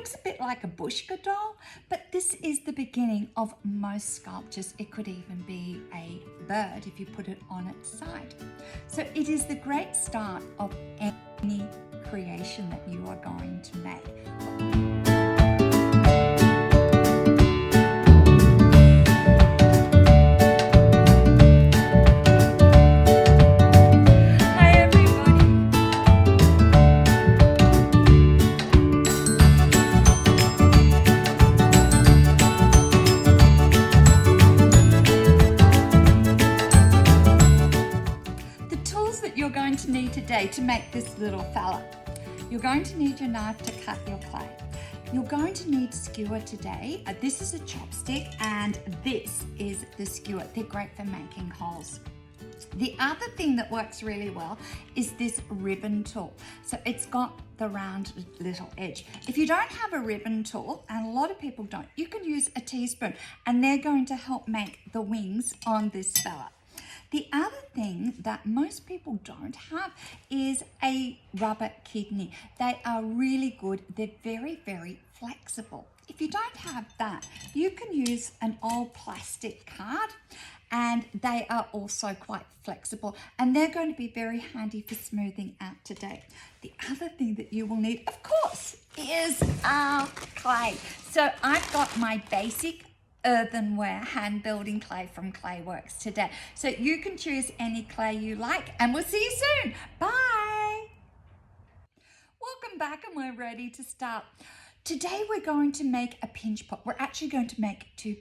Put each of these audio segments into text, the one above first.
looks a bit like a bushka doll, but this is the beginning of most sculptures. It could even be a bird if you put it on its side. So it is the great start of any creation that you are going to make. Today to make this little fella. You're going to need your knife to cut your clay. You're going to need skewer today. This is a chopstick and this is the skewer. They're great for making holes. The other thing that works really well is this ribbon tool. So it's got the round little edge. If you don't have a ribbon tool, and a lot of people don't, you can use a teaspoon and they're going to help make the wings on this fella. The other thing that most people don't have is a rubber kidney. They are really good. They're very, very flexible. If you don't have that, you can use an old plastic card and they are also quite flexible and they're going to be very handy for smoothing out today. The other thing that you will need, of course, is our clay. So I've got my basic earthenware hand building clay from Clayworks today. So you can choose any clay you like and we'll see you soon. Bye. Welcome back and we're ready to start. Today we're going to make a pinch pot. We're actually going to make two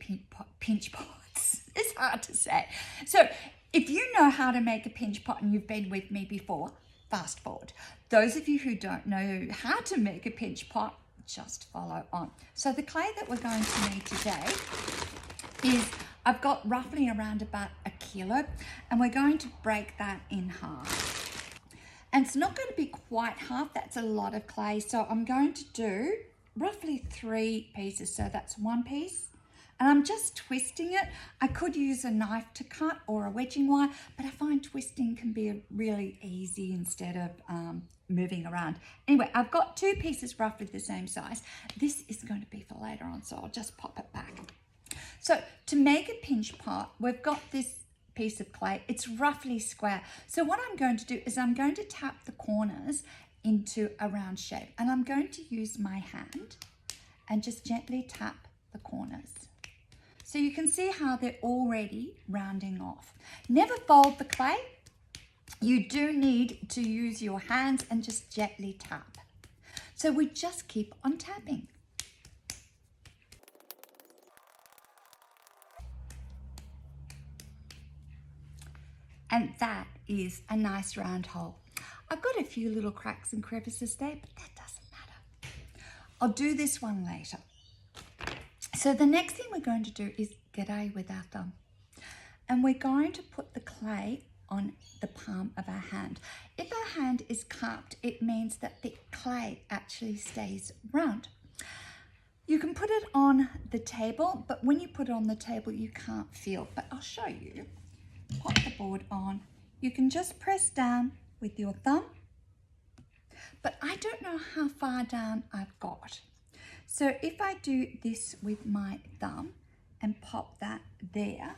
pinch pots. It's hard to say. So if you know how to make a pinch pot and you've been with me before, fast forward. Those of you who don't know how to make a pinch pot, just follow on. So the clay that we're going to need today is, I've got roughly around about 1 kilo and we're going to break that in half. And it's not going to be quite half, that's a lot of clay. So I'm going to do roughly 3 pieces. So that's 1 piece and I'm just twisting it. I could use a knife to cut or a wedging wire, but I find twisting can be really easy instead of moving around. Anyway, I've got 2 pieces roughly the same size. This is going to be for later on, so I'll just pop it back. So to make a pinch pot, we've got this piece of clay. It's roughly square. So what I'm going to do is I'm going to tap the corners into a round shape and I'm going to use my hand and just gently tap the corners. So you can see how they're already rounding off. Never fold the clay. You do need to use your hands and just gently tap. So we just keep on tapping. And that is a nice round hole. I've got a few little cracks and crevices there, but that doesn't matter. I'll do this one later. So the next thing we're going to do is g'day with our thumb. And we're going to put the clay on the palm of our hand. If our hand is cupped, it means that the clay actually stays round. You can put it on the table, but when you put it on the table, you can't feel. But I'll show you. Pop the board on. You can just press down with your thumb, but I don't know how far down I've got. So if I do this with my thumb and pop that there,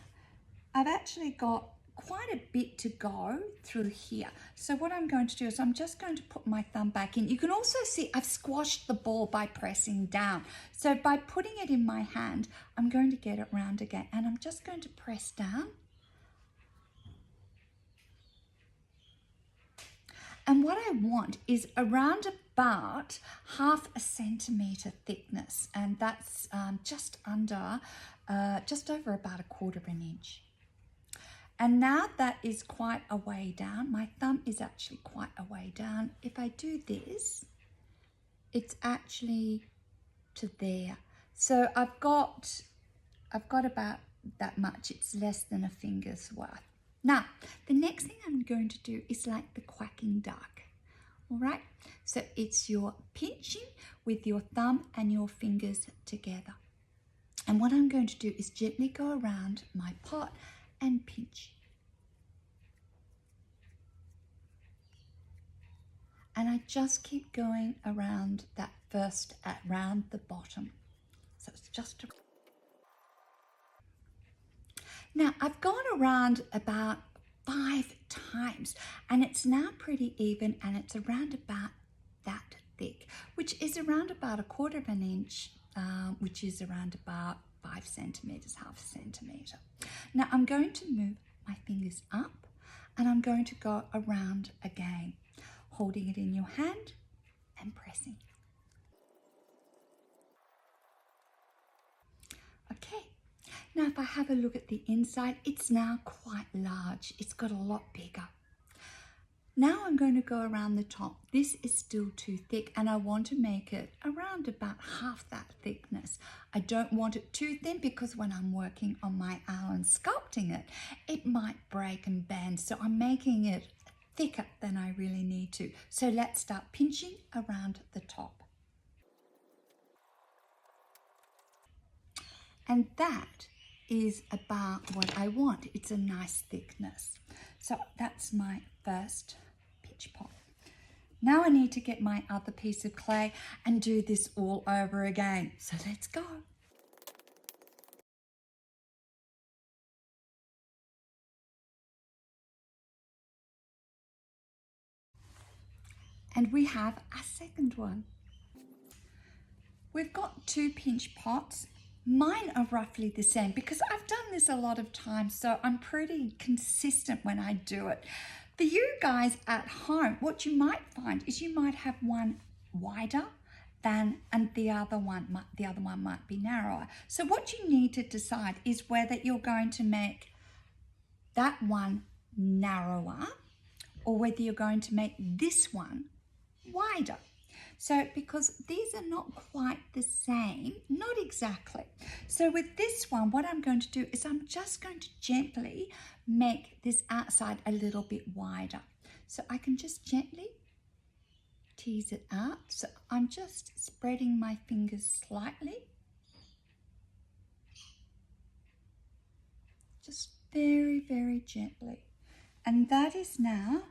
I've actually got quite a bit to go through here. So what I'm going to do is I'm just going to put my thumb back in. You can also see I've squashed the ball by pressing down. So by putting it in my hand, I'm going to get it round again and I'm just going to press down. And what I want is around about 1/2 centimetre thickness, and that's just over about 1/4 inch. And now that is quite a way down. My thumb is actually quite a way down. If I do this, it's actually to there. So I've got about that much. It's less than a finger's worth. Now, the next thing I'm going to do is like the quacking duck, all right? So it's your pinching with your thumb and your fingers together. And what I'm going to do is gently go around my pot and pinch. And I just keep going around that first, around the bottom. So it's just now I've gone around about 5 times and it's now pretty even, and it's around about that thick, which is around about 1/4 of an inch, which is around about 5 centimeters, half a centimeter. Now I'm going to move my fingers up and I'm going to go around again, holding it in your hand and pressing. Okay, now if I have a look at the inside, it's now quite large. It's got a lot bigger. Now I'm going to go around the top. This is still too thick and I want to make it around about half that thickness. I don't want it too thin because when I'm working on my owl and sculpting it, it might break and bend. So I'm making it thicker than I really need to. So let's start pinching around the top. And that is about what I want. It's a nice thickness. So that's my first pitch pot. Now I need to get my other piece of clay and do this all over again. So let's go. And we have a second one. We've got 2 pinch pots. Mine are roughly the same because I've done this a lot of times, so I'm pretty consistent when I do it. For you guys at home, what you might find is you might have one wider than, and the other one might be narrower. So what you need to decide is whether you're going to make that one narrower or whether you're going to make this one wider. So because these are not quite the same, not exactly. So with this one, what I'm going to do is I'm just going to gently make this outside a little bit wider. So I can just gently tease it out. So I'm just spreading my fingers slightly. Just very, very gently. And that is now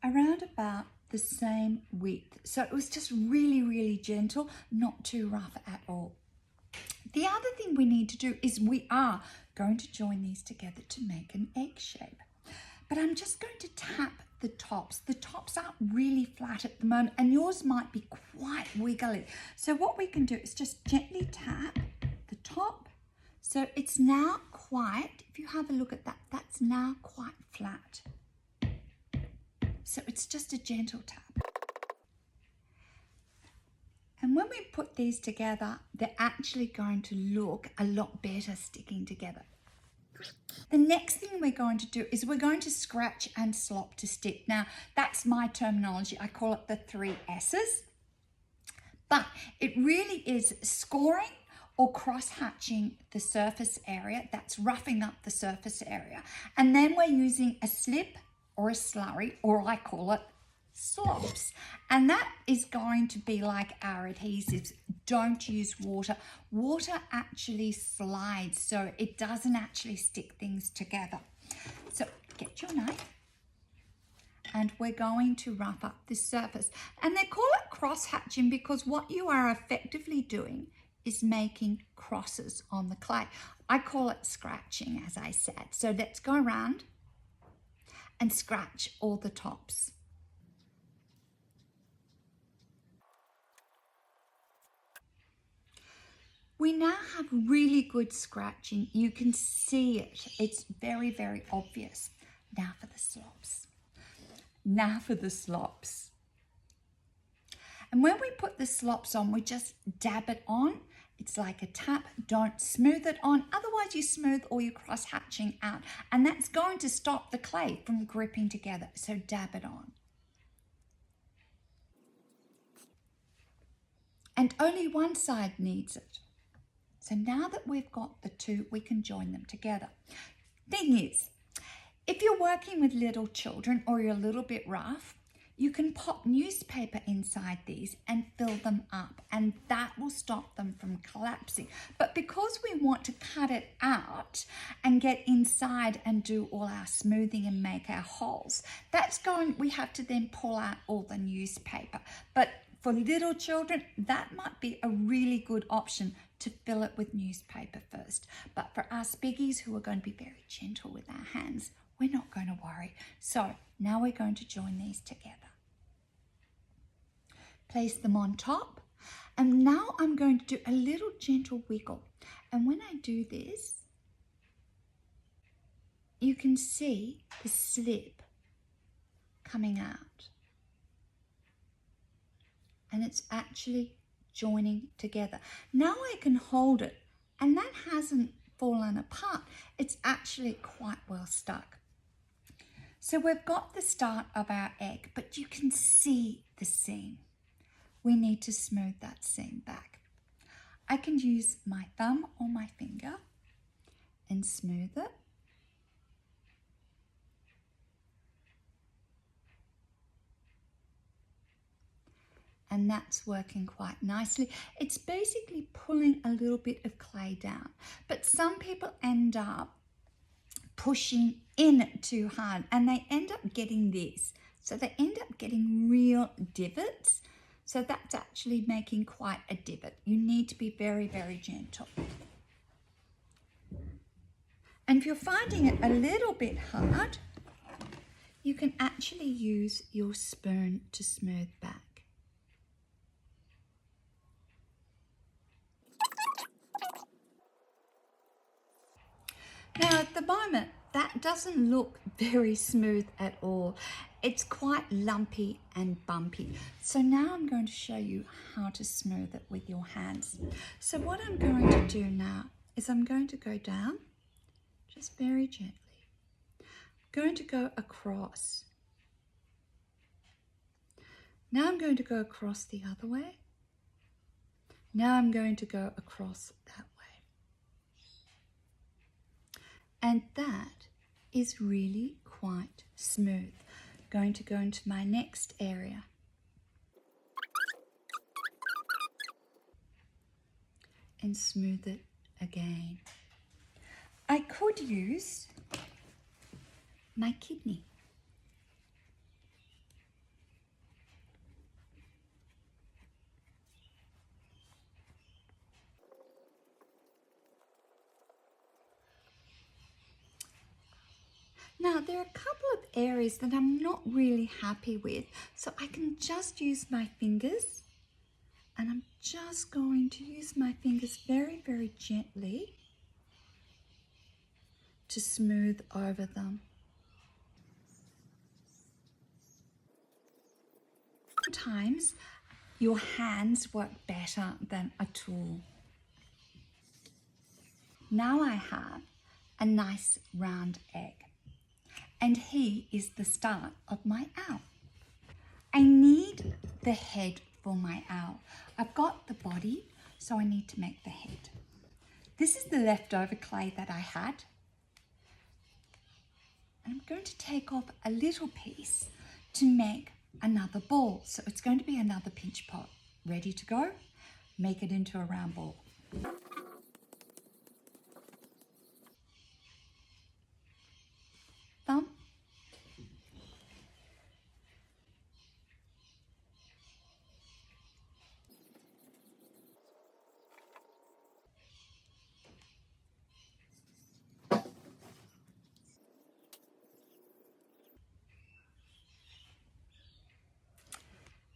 around about the same width. So it was just really, really gentle, not too rough at all. The other thing we need to do is we are going to join these together to make an egg shape. But I'm just going to tap the tops. The tops aren't really flat at the moment and yours might be quite wiggly. So what we can do is just gently tap the top. So it's now quite, if you have a look at that, that's now quite flat. So it's just a gentle tap. And when we put these together, they're actually going to look a lot better sticking together. The next thing we're going to do is we're going to scratch and slop to stick. Now, that's my terminology. I call it the 3 S's. But it really is scoring or cross-hatching the surface area. That's roughing up the surface area. And then we're using a slip or a slurry, or I call it slops. And that is going to be like our adhesives. Don't use water. Water actually slides, so it doesn't actually stick things together. So get your knife and we're going to rough up this surface. And they call it cross-hatching because what you are effectively doing is making crosses on the clay. I call it scratching, as I said. So let's go around and scratch all the tops. We now have really good scratching. You can see it. It's very, very obvious. Now for the slops. Now for the slops. And when we put the slops on, we just dab it on. It's like a tap. Don't smooth it on. Otherwise you smooth all your cross-hatching out. And that's going to stop the clay from gripping together. So dab it on. And only one side needs it. So now that we've got the 2, we can join them together. Thing is, if you're working with little children or you're a little bit rough, You can pop newspaper inside these and fill them up, and that will stop them from collapsing. But because we want to cut it out and get inside and do all our smoothing and make our holes, we have to then pull out all the newspaper. But for little children, that might be a really good option to fill it with newspaper first. But for us biggies who are going to be very gentle with our hands, we're not going to worry. So now we're going to join these together. Place them on top, and now I'm going to do a little gentle wiggle. And when I do this, you can see the slip coming out. And it's actually joining together. Now I can hold it, and that hasn't fallen apart. It's actually quite well stuck. So we've got the start of our egg, but you can see the seam. We need to smooth that seam back. I can use my thumb or my finger and smooth it. And that's working quite nicely. It's basically pulling a little bit of clay down, but some people end up pushing in too hard and they end up getting this. So they end up getting real divots. So that's actually making quite a divot. You need to be very, very gentle. And if you're finding it a little bit hard, you can actually use your spoon to smooth back. Now at the moment, that doesn't look very smooth at all. It's quite lumpy and bumpy. So now I'm going to show you how to smooth it with your hands. So what I'm going to do now is I'm going to go down, just very gently. I'm going to go across. Now I'm going to go across the other way. Now I'm going to go across that way. And that is really quite smooth. Going to go into my next area. And smooth it again. I could use my kidney. Now there are a couple of areas that I'm not really happy with, so I can just use my fingers, and I'm just going to use my fingers very, very gently to smooth over them. Sometimes your hands work better than a tool. Now I have a nice round egg. And he is the start of my owl. I need the head for my owl. I've got the body, so I need to make the head. This is the leftover clay that I had. And I'm going to take off a little piece to make another ball. So it's going to be another pinch pot. Ready to go? Make it into a round ball. Thumb.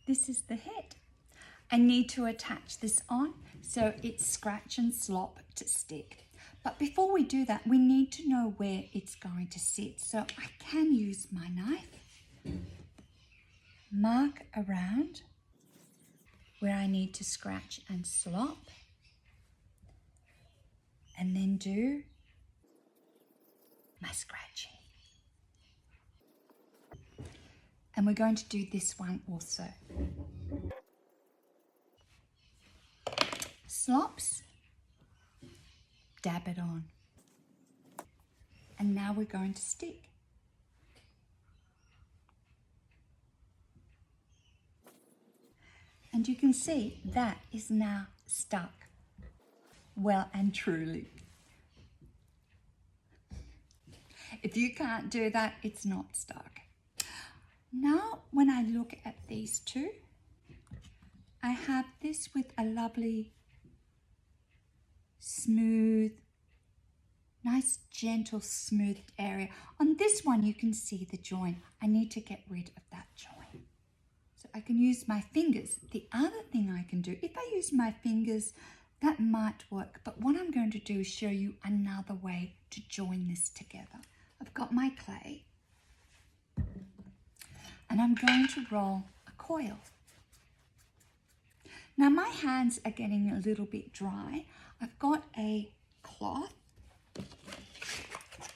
This is the head. I need to attach this on so it's scratch and slop to stick. But before we do that, we need to know where it's going to sit. So I can use my knife, mark around where I need to scratch and slop, and then do my scratching. And we're going to do this one also. Slops, dab it on. And now we're going to stick. And you can see that is now stuck well and truly. If you can't do that, it's not stuck. Now, when I look at these two, I have this with a lovely, smooth, nice, gentle, smooth area. On this one, you can see the joint. I need to get rid of that joint. So I can use my fingers. The other thing I can do, if I use my fingers, that might work. But what I'm going to do is show you another way to join this together. I've got my clay, and I'm going to roll a coil. Now my hands are getting a little bit dry. I've got a cloth,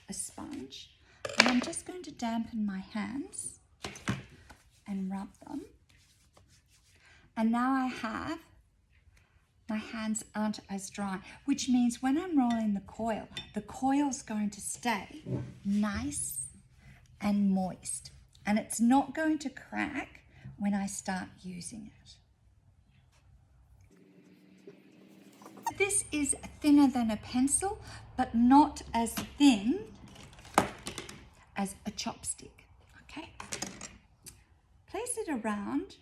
a sponge, and I'm just going to dampen my hands and rub them. And now I have, my hands aren't as dry, which means when I'm rolling the coil's going to stay nice and moist. And it's not going to crack when I start using it. This is thinner than a pencil, but not as thin as a chopstick, okay? Place it around.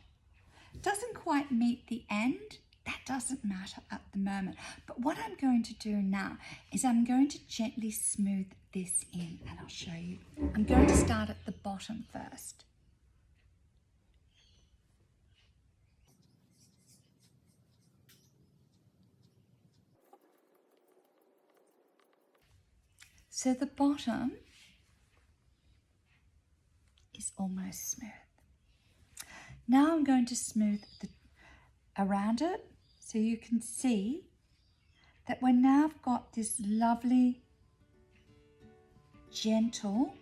Doesn't quite meet the end. That doesn't matter at the moment. But what I'm going to do now is I'm going to gently smooth this in, and I'll show you. I'm going to start at the bottom first. So the bottom is almost smooth. Now I'm going to smooth around it so you can see that we're now got this lovely, gentle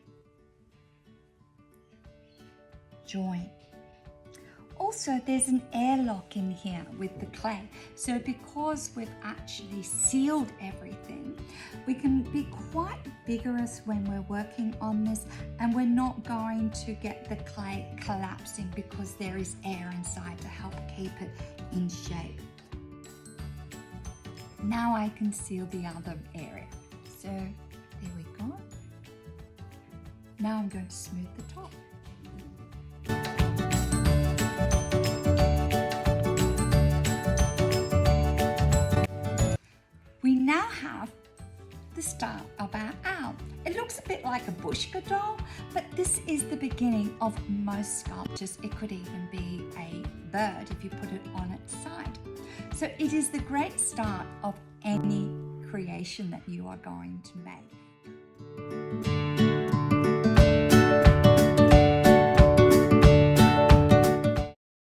joint. Also, there's an airlock in here with the clay. So because we've actually sealed everything, we can be quite vigorous when we're working on this, and we're not going to get the clay collapsing because there is air inside to help keep it in shape. Now I can seal the other area. So there we go. Now I'm going to smooth the top. We now have the start of our owl. It looks a bit like a bushka doll, but this is the beginning of most sculptures. It could even be a bird if you put it on its side. So it is the great start of any creation that you are going to make.